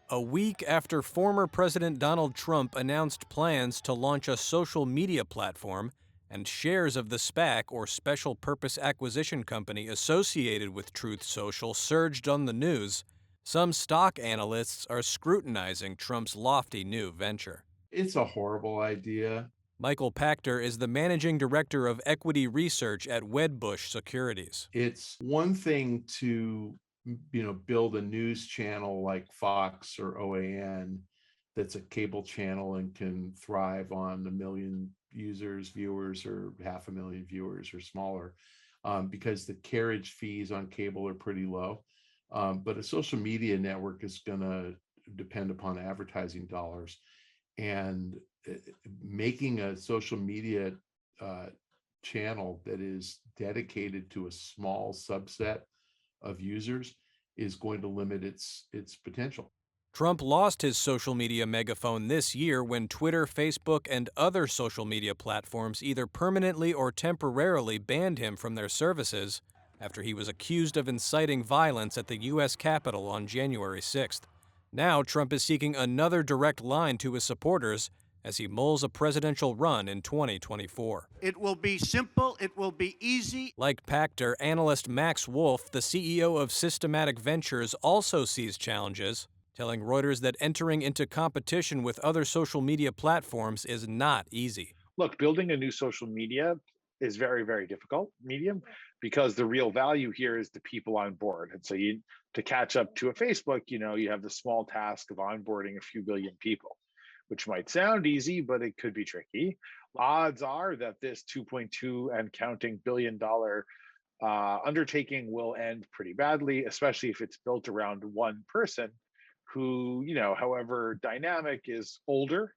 A week after former President Donald Trump announced plans to launch a social media platform, and shares of the SPAC or Special Purpose Acquisition Company associated with Truth Social surged on the news, some stock analysts are scrutinizing Trump's lofty new venture. It's a horrible idea. Michael Pachter is the managing director of equity research at Wedbush Securities. It's one thing to, build a news channel like Fox or OAN that's a cable channel and can thrive on 1 million users, viewers, or 500,000 viewers or smaller, because the carriage fees on cable are pretty low. But a social media network is going to depend upon advertising dollars. And making a social media uh, channel that is dedicated to a small subset of users is going to limit its potential. Trump lost his social media megaphone this year when Twitter, Facebook, and other social media platforms either permanently or temporarily banned him from their services after he was accused of inciting violence at the U.S. Capitol on January 6th. Now, Trump is seeking another direct line to his supporters as he mulls a presidential run in 2024. It will be simple. It will be easy. Like Pachter, analyst Max Wolf, the CEO of Systematic Ventures, also sees challenges, telling Reuters that entering into competition with other social media platforms is not easy. Look, building a new social media is very, very difficult medium because the real value here is the people on board. And so to catch up to a Facebook, you have the small task of onboarding a few billion people, which might sound easy, but it could be tricky. Odds are that this 2.2 and counting billion-dollar undertaking will end pretty badly, especially if it's built around one person who, however dynamic, is older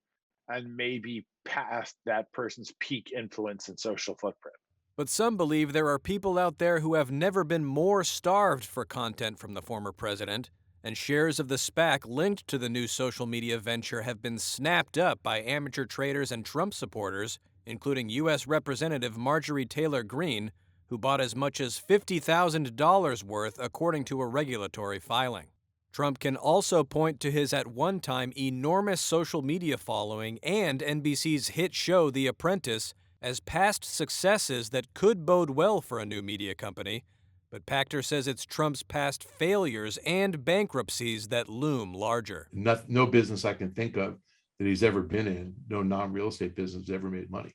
and maybe past that person's peak influence and social footprint. But some believe there are people out there who have never been more starved for content from the former president, and shares of the SPAC linked to the new social media venture have been snapped up by amateur traders and Trump supporters, including U.S. Representative Marjorie Taylor Greene, who bought as much as $50,000 worth according to a regulatory filing. Trump can also point to his at one time enormous social media following and NBC's hit show The Apprentice as past successes that could bode well for a new media company, but Pachter says it's Trump's past failures and bankruptcies that loom larger. No business I can think of that he's ever been in, no non-real estate business has ever made money.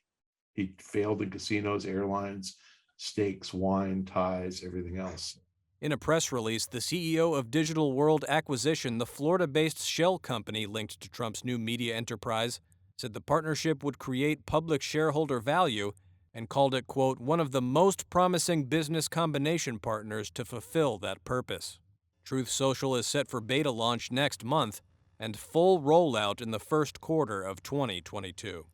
He failed in casinos, airlines, steaks, wine, ties, everything else. In a press release, the CEO of Digital World Acquisition, the Florida-based shell company linked to Trump's new media enterprise, said the partnership would create public shareholder value and called it, quote, one of the most promising business combination partners to fulfill that purpose. Truth Social is set for beta launch next month and full rollout in the first quarter of 2022.